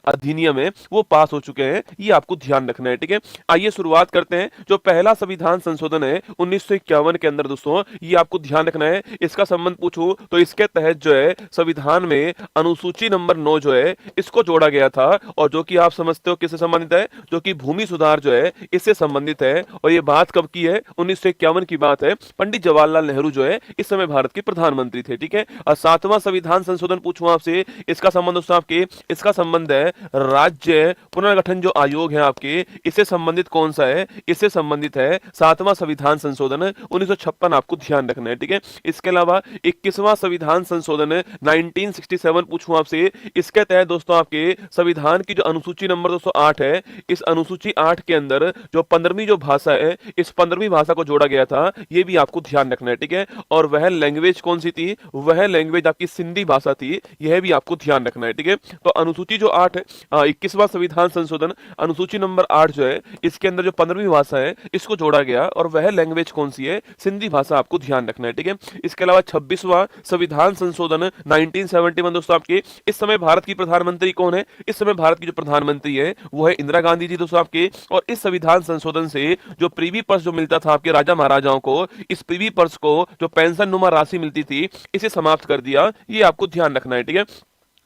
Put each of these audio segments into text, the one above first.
अधिनियम है वो पास हो चुके हैं, ये आपको ध्यान रखना है। ठीक है, आइए शुरुआत करते हैं। जो पहला संविधान संशोधन है 1951 के अंदर दोस्तों, ये आपको ध्यान रखना है। इसका संबंध पूछूं तो इसके तहत जो है संविधान में अनुसूची नंबर 9 जो है इसको जोड़ा गया था, और जो कि आप समझते हो किससे संबंधित है, जो कि भूमि सुधार जो है इससे संबंधित है। और ये बात कब की है, 1951 की बात है। पंडित जवाहरलाल नेहरू जो है इस समय भारत के प्रधानमंत्री थे। ठीक है, और सातवां संविधान संशोधन पूछूं आपसे, इसका संबंध दोस्तों आपके, इसका संबंध है राज्य पुनर्गठन जो आयोग है आपके, इससे संबंधित कौन सा है, इससे संबंधित है सातवां संविधान संशोधन 1956, आपको ध्यान रखना है। ठीक है, इसके अलावा 21वां संविधान संशोधन 1967 पूछूं आपसे, इसके तहत दोस्तों आपके संविधान की जो अनुसूची नंबर 208 है, इस अनुसूची 8 के अंदर जो 15वीं जो भाषा है, इस 15वीं भाषा को जोड़ा गया था, ये भी आपको ध्यान रखना है। ठीक है, और वह लैंग्वेज कौन सी थी, वह लैंग्वेज आपकी सिंधी भाषा थी, यह भी आपको ध्यान रखना है। ठीक है, तो अनुसूची जो 8 21वां संविधान संशोधन अनुसूची नंबर 8 जो है इसके अंदर जो 15वीं भाषा है इसको जोड़ा गया, और वह लैंग्वेज कौन सी है, सिंधी भाषा, आपको ध्यान रखना है। ठीक है, इसके अलावा 26वां संविधान संशोधन 1971 दोस्तों आपके, इस समय भारत की प्रधानमंत्री कौन है, इस समय भारत की जो प्रधानमंत्री है वो है इंदिरा गांधी जी दोस्तों आपके। और इस संविधान संशोधन से जो प्रीवी पर्स जो मिलता था आपके राजा महाराजाओं को, इस प्रीवी पर्स को जो पेंशन नुमा राशि मिलती थी, इसे समाप्त कर दिया, ये आपको ध्यान रखना है। ठीक है,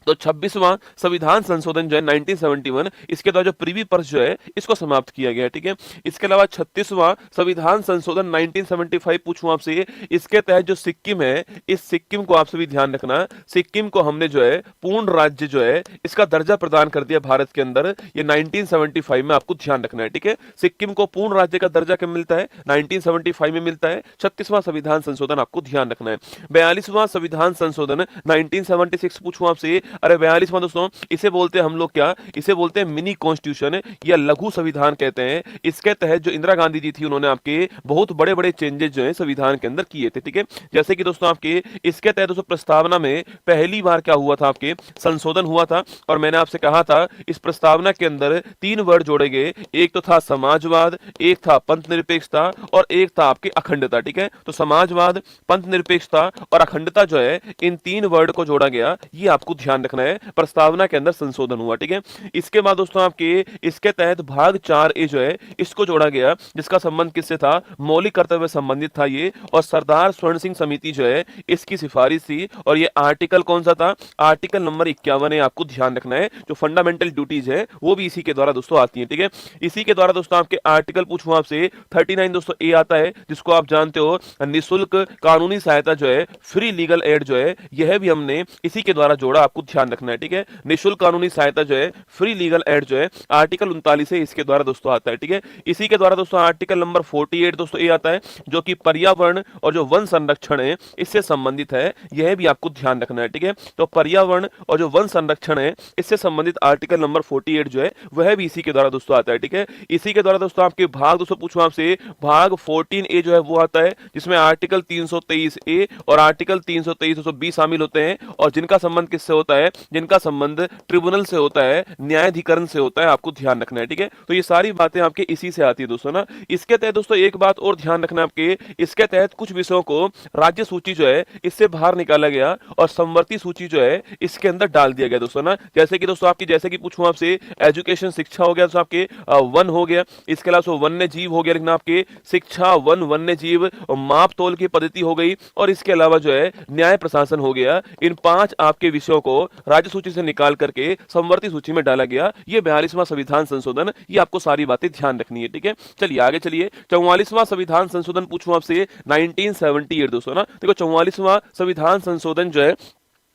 तो 26वां संविधान संशोधन जो है 1971, इसके द्वारा जो प्रीवी पर्स जो है इसको समाप्त किया गया। ठीक है, इसके अलावा 36वां संविधान संशोधन 1975 पूछूं आपसे, इसके तहत जो सिक्किम है, इस सिक्किम को आपसे भी ध्यान रखना, सिक्किम को हमने जो है पूर्ण राज्य जो है इसका दर्जा प्रदान कर दिया भारत के अंदर, ये 1975 में आपको ध्यान रखना है। ठीक है, सिक्किम को पूर्ण राज्य का दर्जा कब मिलता है, 1975 में मिलता है। 36वां संविधान संशोधन आपको ध्यान रखना है। 42वां संविधान संशोधन 1976 पूछूं आपसे, अरे 42वां दोस्तों, इसे बोलते हैं हम लोग क्या, इसे बोलते हैं मिनी कॉन्स्टिट्यूशन या लघु संविधान कहते हैं। इसके तहत जो इंदिरा गांधी जी थी, उन्होंने आपके बहुत बड़े बड़े चेंजेस जो है संविधान के अंदर किए थे। ठीक है, जैसे कि दोस्तों आपके इसके तहत दोस्तों प्रस्तावना में पहली बार क्या हुआ था, आपके संशोधन हुआ था, और मैंने आपसे कहा था इस प्रस्तावना के अंदर 3 वर्ड जोड़े गए, एक तो था समाजवाद, एक था पंथ निरपेक्षता, और एक था आपकी अखंडता। ठीक है, तो समाजवाद, पंथ निरपेक्षता और अखंडता जो है, इन 3 वर्ड को जोड़ा गया, ये आपको ध्यान रखना है, प्रस्तावना के अंदर संशोधन हुआ। ठीक है, इसके बाद दोस्तों आपके इसके तहत भाग 4A जो है इसको जोड़ा गया, जिसका संबंध किससे था, मौलिक कर्तव्य संबंधित था ये, और सरदार स्वर्ण सिंह समिति जो है इसकी सिफारिश थी। और ये आर्टिकल कौन सा था, आर्टिकल नंबर 51 है, आपको ध्यान रखना है। जो फंडामेंटल ड्यूटीज है वो भी इसी के द्वारा दोस्तों आती है। ठीक है, इसी के द्वारा दोस्तों आपके आर्टिकल पूछूं आपसे 39 दोस्तों ए आता है, जिसको आप जानते हो निःशुल्क कानूनी सहायता जो है, फ्री लीगल एड जो है, यह भी हमने इसी के द्वारा जोड़ा, आपको ध्यान रखना है। ठीक है, निःशुल्क कानूनी सहायता जो है, फ्री लीगल एड जो है, आर्टिकल 39 है, इसके द्वारा दोस्तों आता है। ठीक है, इसी के द्वारा दोस्तों आर्टिकल नंबर 48 दोस्तों ए आता है, जो कि पर्यावरण और जो वन संरक्षण है इससे संबंधित है, यह भी आपको ध्यान रखना है। ठीक है, तो पर्यावरण और जो वन संरक्षण है इससे संबंधित आर्टिकल नंबर 48 जो है वह भी इसी के द्वारा दोस्तों आता है। ठीक है, इसी के द्वारा दोस्तों आपके भाग दोस्तों पूछूं आपसे, भाग 14A जो है वो आता है, जिसमें आर्टिकल 323A और आर्टिकल 323 220 शामिल होते हैं, और जिनका संबंध किससे होता है, जिनका संबंध ट्रिब्यूनल से होता है, न्यायाधिकरण से होता है, आपको ध्यान रखना है। ठीक है, तो ये सारी बातें आपके इसी से आती है दोस्तों ना। इसके तहत दोस्तों एक बात और ध्यान रखना आपके, इसके तहत कुछ विषयों को राज्य सूची जो है इससे बाहर निकाला गया, और समवर्ती सूची जो है इसके अंदर डाल दिया गया दोस्तों ना। जैसे कि दोस्तों आपकी, जैसे कि पूछूं आपसे, एजुकेशन शिक्षा हो गया दोस्तों आपके, वन हो गया, इसके अलावा वन्य जीव हो गया, लेकिन आपके शिक्षा, वन, वन्य जीव, माप तोल की पद्धति हो गई, और इसके अलावा जो है न्याय प्रशासन हो गया। इन 5 आपके विषयों को राज्य सूची से निकाल करके समवर्ती सूची में डाला गया। ये 42वां संविधान संशोधन, ये आपको सारी बातें ध्यान रखनी है। ठीक है, चलिए आगे चलिए। 44वां संविधान संशोधन पूछूं आपसे 1978 दोस्तों ना। देखो 44वां संविधान संशोधन जो है,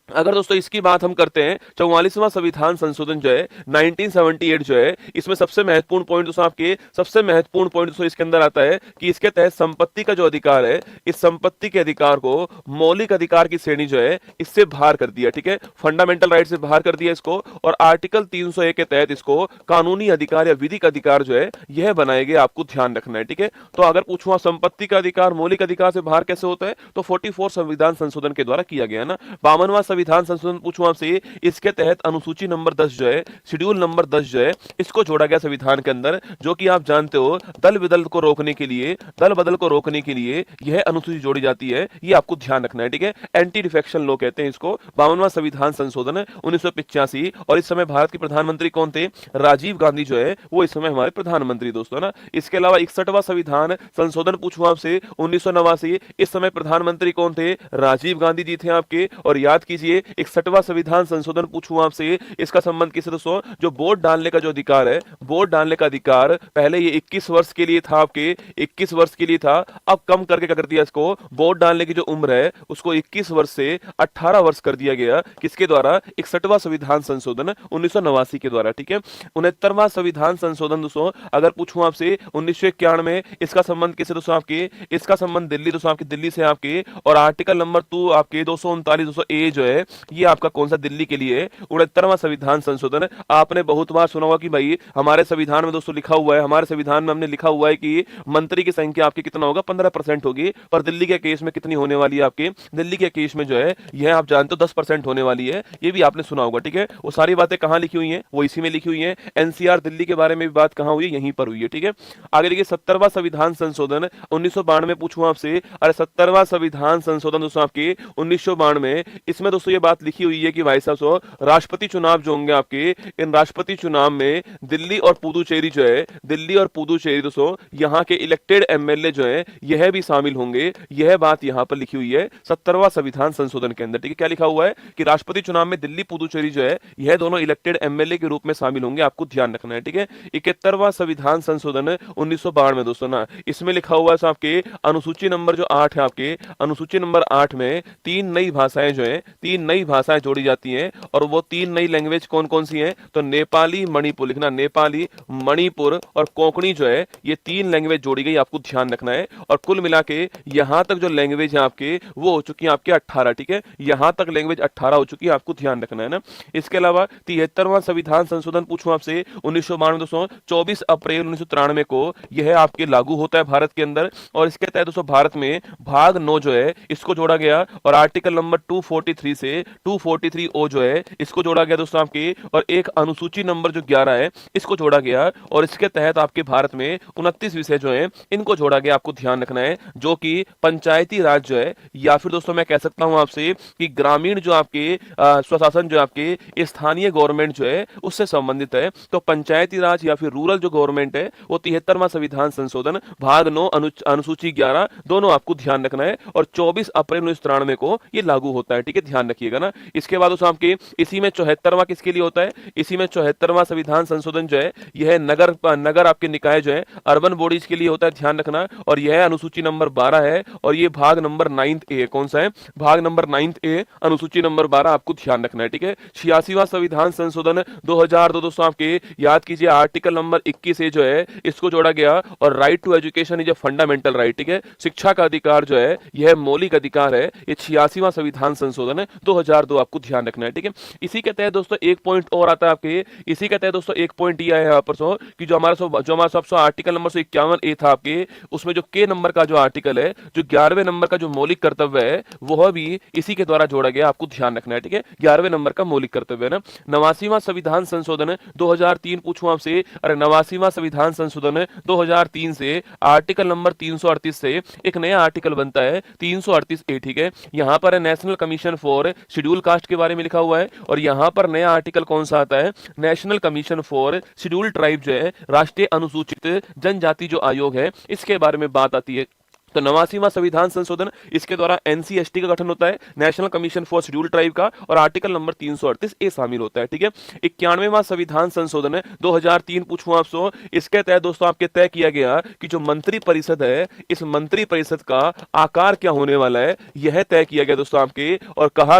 अगर दोस्तों इसकी बात हम करते हैं, 44वां संविधान संशोधन जो है 1978 जो है, इसमें सबसे महत्वपूर्ण पॉइंट दोस्तों आपके, सबसे महत्वपूर्ण पॉइंट दोस्तों इसके अंदर आता है कि इसके तहत संपत्ति का जो अधिकार है, इस संपत्ति के अधिकार को मौलिक अधिकार की श्रेणी जो है इससे बाहर कर दिया। ठीक है, फंडामेंटल राइट से बाहर कर दिया इसको, और आर्टिकल 301 के तहत इसको कानूनी अधिकार या विधिक अधिकार जो है यह बनाए गए, आपको ध्यान रखना है। ठीक है, तो अगर पूछूं संपत्ति का अधिकार मौलिक अधिकार से बाहर कैसे होता है, तो 44 संविधान संशोधन के द्वारा किया गया ना। 52वां संविधान संशोधन पूछूं आपसे, इसके तहत अनुसूची नंबर 10 जो है, शेड्यूल नंबर 10 जो है, इसको जोड़ा गया संविधान के अंदर, जो कि आप जानते हो दल बदल को रोकने के लिए यह अनुसूची जोड़ी जाती है। ये आपको ध्यान रखना है, ठीक है। एंटी डिफेक्शन लॉ कहते हैं इसको, 52वां संविधान संशोधन 1985। और इस समय भारत के प्रधानमंत्री कौन थे? राजीव गांधी जो है वो इस समय हमारे प्रधानमंत्री दोस्तों ना। इसके अलावा 61वां संविधान संशोधन पूछूं आपसे 1989, इस समय प्रधानमंत्री कौन थे? राजीव गांधी जी थे आपके। और याद कीजिए 61वां संविधान संशोधन पूछूं आपसे, इसका संबंध किससे दोस्तों? जो वोट डालने का जो अधिकार है, वोट डालने का अधिकार पहले ये 21 वर्ष के लिए था आपके, 21 वर्ष के लिए था, अब कम करके क्या कर दिया इसको? वोट डालने की जो उम्र है उसको 21 वर्ष से 18 वर्ष कर दिया गया। किसके द्वारा? 61वां संविधान संशोधन 1989 के द्वारा, ठीक है। 69वां संविधान संशोधन दोस्तों अगर पूछूं आपसे 1991, इसका संबंध किससे दोस्तों आपके? इसका संबंध दिल्ली दोस्तों आपकी, दिल्ली से आपके। और आर्टिकल नंबर 2 आपके 239 दोस्तों ए जो है, ये आपका कौन सा? दिल्ली के लिए। 69वां संविधान संशोधन आपने बहुत बार सुना होगा कि भाई हमारे संविधान में दोस्तों लिखा हुआ है, हमारे संविधान में हमने लिखा हुआ है कि मंत्री की संख्या आपकी कितना होगा? 15% होगी। पर दिल्ली के केस में कितनी होने वाली है आपके? दिल्ली के केस में जो है यह आप जानते हो 10% होने वाली है। ये भी आपने सुना होगा, ठीक है। वो सारी बातें कहां लिखी हुई हैं? वो इसी में लिखी हुई हैं। एनसीआर दिल्ली के बारे में भी बात कहां हुई है? यहीं पर हुई है, ठीक है। आगे देखिए 70वां संविधान संशोधन 1992 पूछूं आपसे। अरे 70वां संविधान संशोधन दोस्तों आपके 1992, इसमें दोस्तों ये बात लिखी हुई है कि भाई साहब राष्ट्रपति चुनाव जो होंगे आपके, इन राष्ट्रपति चुनाव में दिल्ली और पुदुचेरी जो है, दिल्ली और पुदुचेरी दोस्तों यहाँ के इलेक्टेड एमएलए जो है यह भी शामिल होंगे। यह बात यहाँ पर लिखी हुई है 70वां संविधान संशोधन के अंदर, ठीक है। क्या लिखा हुआ है कि राष्ट्रपति चुनाव में दिल्ली पुदुचेरी जो है यह दोनों इलेक्टेड एमएलए के रूप में शामिल होंगे, आपको ध्यान रखना है, ठीक है। 71वां संविधान संशोधन 1992 दोस्तों ना, इसमें लिखा हुआ है आपके अनुसूची नंबर जो 8 है आपके, अनुसूची नंबर 8 में 3 नई भाषाएं जो है, 3 नई भाषाएं जोड़ी जाती हैं। और वो 3 नई लैंग्वेज कौन कौन सी हैं? तो नेपाली मणिपुर लिखना, नेपाली मणिपुर और कोंकणी जो है, ये 3 लैंग्वेज जोड़ी गई, आपको ध्यान रखना है। और कुल मिला के यहां तक जो लैंग्वेज है आपके वो हो चुकी है आपके 18, ठीक है। यहां तक लैंग्वेज 18 हो चुकी है, आपको ध्यान रखना है ना। इसके अलावा 73वां संविधान संशोधन पूछूं आपसे 1992 दोस्तों 24 अप्रैल 1993 को यह आपके लागू होता है भारत के अंदर। और इसके तहत दोस्तों भारत में भाग 9 जो है इसको जोड़ा गया। और आर्टिकल नंबर 243 से 243 ओ जो है इसको जोड़ा गया दोस्तों आपके। और एक अनुसूची नंबर जो 11 है इसको जोड़ा गया। और इसके तहत आपके भारत में 29 विषय जो है इनको जोड़ा गया, आपको ध्यान रखना है। जो कि पंचायती राज जो है, या फिर दोस्तों मैं कह सकता हूं आपसे कि ग्रामीण जो आपके स्वशासन जो आपके स्थानीय गवर्नमेंट जो है उससे संबंधित है। तो पंचायती राज या फिर रूरल जो गवर्नमेंट है वो 73वां संविधान संशोधन भाग 9 अनुसूची 11 दोनों आपको ध्यान रखना है। और 24 अप्रैल 1993 को ये लागू होता है, ठीक है, ध्यान रखिएगा ना। इसके बाद दोस्तों आपके इसी में 74वां किसके लिए होता है? इसी में 74वां संविधान संशोधन जो है यह नगर आपके निकाय जो है अर्बन बॉडीज के लिए होता है, ध्यान रखना। और यह अनुसूची नंबर 12 है। और ये भाग नंबर 9 ए कौन सा है? भाग नंबर 9 ए अनुसूची नंबर 12, आपको ध्यान रखना है, ठीक है। 86वां संविधान संशोधन 2002 दोस्तों आपके याद कीजिए आर्टिकल नंबर 21 ए जो है इसको जोड़ा गया। और right to education is a fundamental right, ठीक है। शिक्षा का अधिकार जो है यह मौलिक अधिकार है। ये 86वां संविधान संशोधन 2002, आपको ध्यान रखना है, ठीक है। इसी के तहत दोस्तों एक पॉइंट और आता है आपके, इसी के तहत दोस्तों एक पॉइंट ये है यहाँ पर कि जो हमारा सबसे आर्टिकल नंबर 51 ए था आपके, उसमें जो के नंबर का जो आर्टिकल है, जो 11वें नंबर का जो मौलिक कर्तव्य है वह भी इसी के द्वारा जोड़ा गया, आपको ध्यान रखना है, ठीक है। 11वें नंबर का मौलिक कर्तव्य है ना। 89वां संविधान संशोधन 2003 पूछूं आपसे। अरे 89वां संविधान संशोधन 2003 से आर्टिकल नंबर 338 से एक नया आर्टिकल बनता है 338 ए, ठीक है। यहां पर national commission for schedule caste के बारे में लिखा हुआ है। और यहां पर नया आर्टिकल कौन सा आता है? National commission for schedule tribe जो है, राष्ट्रीय अनुसूचित जनजाति जो आयोग है, इसके बारे में बात आती है। तो 89वां संविधान संशोधन इसके द्वारा एनसीएसटी का गठन होता है, national commission for schedule tribe का। और आर्टिकल नंबर 338 ए शामिल होता है, ठीक है। 91वां संविधान संशोधन 2003 पूछूं आपसे। इसके तहत दोस्तों आपके तय किया गया कि जो मंत्री परिषद है, इस मंत्री परिषद का आकार क्या होने वाला है, यह तय किया गया दोस्तों आपके। और कहा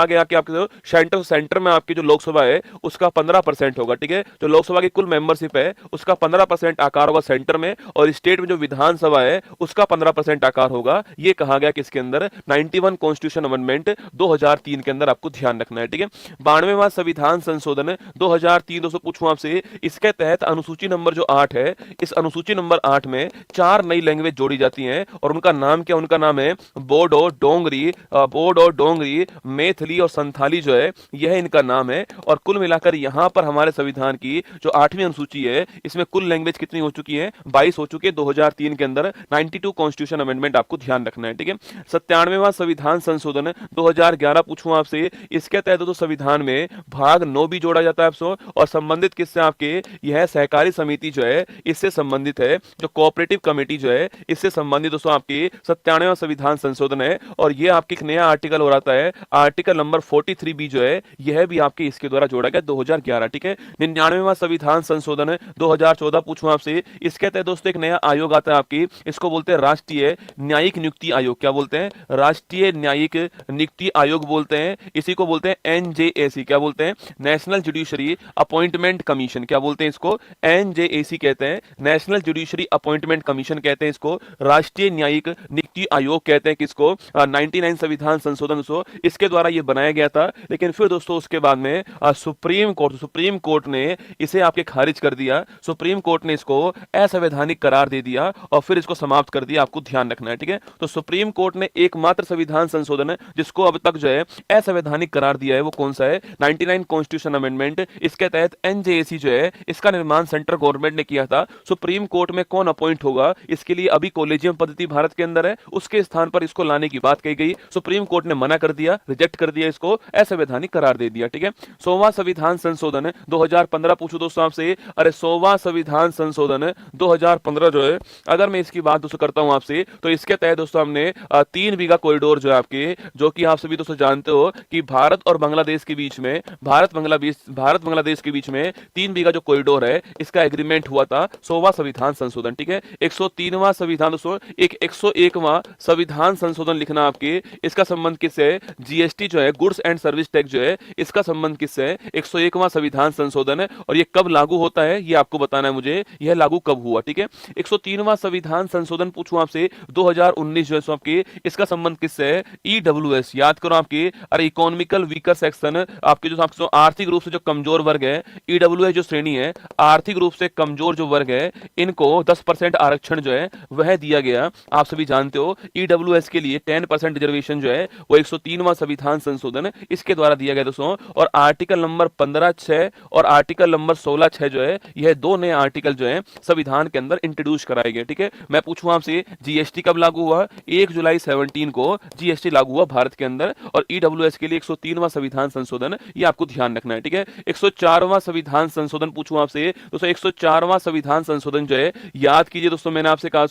गया कि आपके सेंटर में आपकी जो लोकसभा है उसका 15% होगा, ठीक है। जो लोकसभा की कुल मेंबरशिप है उसका 15% आकार होगा सेंटर में। और स्टेट में जो विधानसभा है उसका 15% 15% आकार होगा, ये कहा गया किसके अंदर 91 कॉन्स्टिट्यूशन अमेंडमेंट 2003 के अंदर आपको ध्यान रखना है। ठीक है, 92वां संविधान संशोधन 2003 दोस्तों पूछूं आपसे, इसके तहत अनुसूची नंबर जो 8 है, इस अनुसूची नंबर 8 में 4 नई लैंग्वेज जोड़ी जाती हैं और उनका नाम क्या, उनका नाम है बोडो, डोंगरी, मैथिली और संथाली जो है, यह इनका नाम है। और कुल मिलाकर यहां पर हमारे संविधान की जो 8वीं अनुसूची है, इसमें कुल लैंग्वेज कितनी हो चुकी है, 22 हो चुकी है 2003 के अंदर। 92 कॉन्स्टिट्यूशन अमेंडमेंट आपको ध्यान रखना है। ठीक है, 97वां संविधान संशोधन 2011 पूछूं आपसे, इसके तहत तो संविधान में भाग 9 भी जोड़ा जाता है आपसे, और संबंधित किससे, आपके यह सहकारी समिति जो है इससे संबंधित है, जो कोऑपरेटिव कमेटी जो है इससे संबंधित दोस्तों आपकी 97वां संविधान संशोधन है। और यह आपके एक नया आर्टिकल हो रहा है, आर्टिकल नंबर 43B जो है, यह भी आपके इसके द्वारा जोड़ा गया 2011। ठीक है, 99वां संविधान संशोधन 2014 पूछूं आपसे, इसके तहत दोस्तों एक नया आयोग आता है आपकी, इसको बोलते हैं राष्ट्रीय न्यायिक नियुक्ति आयोग। क्या बोलते हैं, राष्ट्रीय न्यायिक नियुक्ति आयोग बोलते हैं, इसी को बोलते हैं NJAC। क्या बोलते हैं, नेशनल जुडिशरी अपॉइंटमेंट कमीशन। क्या बोलते हैं इसको, NJAC कहते हैं, नेशनल जुडिशरी अपॉइंटमेंट कमीशन कहते हैं इसको, राष्ट्रीय न्यायिक नियुक्ति आयोग कहते हैं किसको, 99 संविधान संशोधन इसके द्वारा ये बनाया गया था। लेकिन फिर दोस्तों उसके बाद में सुप्रीम कोर्ट ने इसे आपके खारिज कर दिया, सुप्रीम कोर्ट ने इसको असंवैधानिक करार दे दिया और फिर इसको समाप्त कर दिया, आपको ध्यान रखना है। ठीक है, तो सुप्रीम कोर्ट ने एकमात्र संविधान संशोधन जिसको अब तक जो है असंवैधानिक करार दिया है, वो कौन सा है, 99 कॉन्स्टिट्यूशन अमेंडमेंट। इसके तहत NJAC जो है, इसका निर्माण सेंट्रल गवर्नमेंट ने किया था। सुप्रीम कोर्ट में कौन अपॉइंट होगा, इसके लिए अभी कॉलेजियम पद्धति भारत के अंदर है, उसके स्थान पर इसको लाने की बात कही गई, सुप्रीम कोर्ट ने मना कर दिया, रिजेक्ट कर दिया, इसको असंवैधानिक करार दे दिया। ठीक है, 100वां संविधान संशोधन 2015 पूछो दोस्तों आपसे, अरे 100वां संविधान संशोधन 2015 जो है, अगर मैं इसकी बात दोस्तों करता हूं आपसे, तो इसके तहत दोस्तों हमने 3 बीघा कॉरिडोर जो है आपके, जो कि आप सभी दोस्तों जानते हो कि भारत और बांग्लादेश के बीच में, भारत बांग्लादेश के बीच में 3 बीघा जो कॉरिडोर है, इसका एग्रीमेंट हुआ था 100वां संविधान संशोधन। ठीक है, 103वां संविधान दोस्तों, 101वां संविधान संशोधन लिखना आपके, इसका संबंध किससे है, GST जो है, गुड्स एंड सर्विस टैक्स जो है, इसका संबंध किससे है, 101वां संविधान संशोधन है। और ये कब लागू होता है, ये आपको बताना है मुझे, यह लागू कब हुआ। ठीक है, 103वां संविधान संशोधन पूछूं आपसे 2019 जो है आपके, इसका संबंध किससे है, EWS, याद करो आपके, अरे इकोनॉमिकल वीकर सेक्शन, आपके जो आपको आर्थिक रूप से जो कमजोर वर्ग है, EWS जो श्रेणी है, आर्थिक रूप से कमजोर जो वर्ग है, इनको 10% आरक्षण जो है वह दिया गया। आप सभी जानते हो EWS के लिए 10% रिजर्वेशन जो है वो 103वां संविधान संशोधन इसके द्वारा दिया गया दोस्तों। और आर्टिकल नंबर 15(6) और आर्टिकल नंबर 16(6) जो है, यह 2 नए आर्टिकल जो है संविधान के अंदर इंट्रोड्यूस कराए गए। ठीक है, मैं पूछूं आपसे, GST कब लागू हुआ, 1 जुलाई 17 को GST लागू हुआ भारत के अंदर। और EWS के लिए 103वां संविधान संशोधन, ये आपको ध्यान रखना है। ठीक है, 104वां संविधान संशोधन पूछूं आपसे दोस्तों, 104वां संविधान संशोधन जो है, याद कीजिए दोस्तों, मैंने आपसे कहा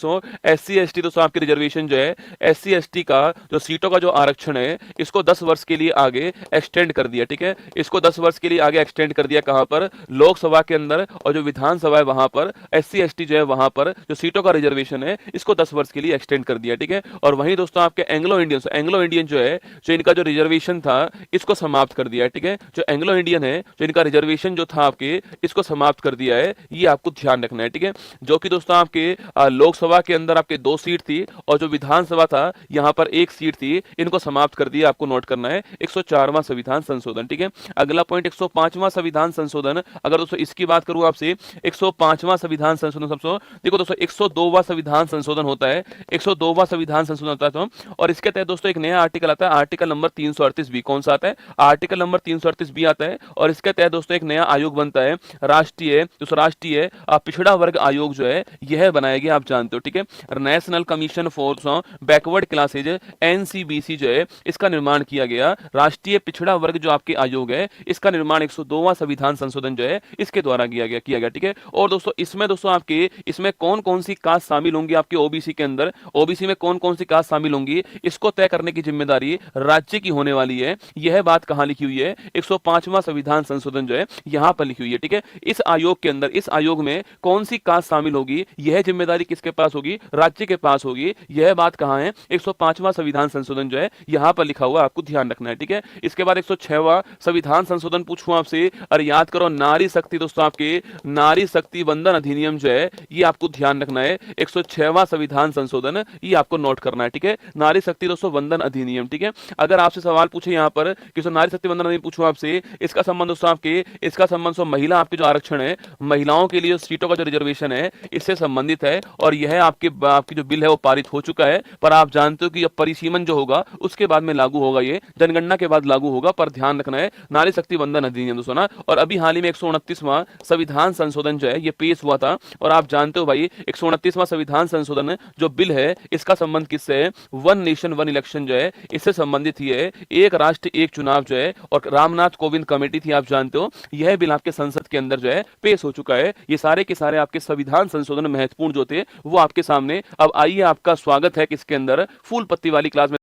SC ST दोस्तों आपके रिजर्वेशन जो है, SC ST का जो सीटों का जो आरक्षण है, इसको 10 वर्ष के लिए आगे एक्सटेंड कर दिया। ठीक है, इसको 10 वर्ष के लिए आगे एक्सटेंड कर दिया, कहां पर, लोकसभा के अंदर, और जो विधानसभा है वहां पर SC ST जो है, वहां पर जो सीटों का रिजर्वेशन है, इसको 10 वर्ष के लिए एक्सटेंड कर दिया। ठीक है, और वहीं दोस्तों आपके एंग्लो इंडियन जो है, जो इनका जो रिजर्वेशन था, इसको समाप्त कर दिया है। ठीक है, जो एंग्लो इंडियन है, जो इनका रिजर्वेशन जो था आपके, इसको समाप्त कर दिया है, ये आपको ध्यान रखना है। ठीक है, जो कि दोस्तों आपके लोकसभा के अंदर आपके 2 सीट थी, और जो विधानसभा था यहां पर 1 सीट थी, इनको समाप्त कर दिया, आपको नोट करना है 104वां संविधान संशोधन। ठीक है, अगला पॉइंट 105वां संविधान संशोधन, अगर दोस्तों इसकी बात करूं आपसे, 105वां संविधान संशोधन, सबसे देखो दोस्तों 102वां संविधान संशोधन होता है, 102वां संविधान संशोधन होता है तो, और इसके तहत दोस्तों एक नया आर्टिकल आता है, आर्टिकल नंबर 338B। कौन सा आता है, आर्टिकल नंबर 338B आता है। और इसके तहत दोस्तों एक नया आयोग बनता है, राष्ट्रीय पिछड़ा वर्ग आयोग जो है, यह बनाया गया, आप जानते हो। ठीक है, national commission for backward classes NCBC जो है, इसका निर्माण किया गया। राष्ट्रीय पिछड़ा वर्ग जो आपके आयोग है, इसका निर्माण 102वां संविधान संशोधन जो है, इसके द्वारा किया गया। ठीक है, और दोस्तों इसमें इसमें कौन कौन सी कास्ट शामिल होंगी आपके OBC के अंदर, OBC में कौन कौन सी कास्ट शामिल होंगी, इसको तय करने की जिम्मेदारी राज्य की होने वाली है। यह बात कहां लिखी हुई है, 105वां संविधान संशोधन जो है, यहां पर लिखी हुई है। ठीक है, इस आयोग के अंदर, इस आयोग में कौन सी कास्ट शामिल होगी, यह जिम्मेदारी किसके पास होगी, राज्य के पास होगी। यह बात कहां है, 105वां संविधान संशोधन जो है, यहां पर लिखा हुआ, आपको ध्यान रखना है। ठीक है, इसके बाद 106वां संविधान संशोधन पूछूं आपसे, और याद करो नारी शक्ति दोस्तों, आपके नारी शक्ति वंदन अधिनियम जो है, ये आपको ध्यान रखना है। 106वां संविधान संविधान संशोधन ये आपको नोट करना है, ठीक है। नारी शक्ति दोस्तों वंदन अधिनियम, ठीक है। अगर आपसे सवाल पूछे यहाँ पर कि सो नारी शक्ति वंदन अधिनियम पूछूं आपसे, इसका संबंध दोस्तों आपके इसका संबंध सो महिला आपके जो आरक्षण है, महिलाओं के लिए सीटों का जो रिजर्वेशन है इससे संबंधित है। और यह आपकी जो बिल है वो पारित हो चुका है। पर आप जानते हो कि अब परिसीमन जो होगा उसके बाद में लागू होगा, ये जनगणना के बाद लागू होगा। पर ध्यान रखना है नारी शक्ति वंदन अधिनियम दोस्तों ना। और अभी हाल ही में 129वां संविधान संशोधन जो है ये पेश हुआ था। और आप जानते हो भाई 129वां संविधान संशोधन जो बिल है इसका संबंध किससे है? वन नेशन वन इलेक्शन जो है इससे संबंधित ही है। एक राष्ट्र एक चुनाव जो है, और रामनाथ कोविंद कमेटी थी, आप जानते हो। यह बिल आपके संसद के अंदर जो है पेश हो चुका है। ये सारे के सारे आपके संविधान संशोधन महत्वपूर्ण जो थे वो आपके सामने। अब आइए, आपका स्वागत है किसके अंदर? फूल पत्ती वाली क्लास में।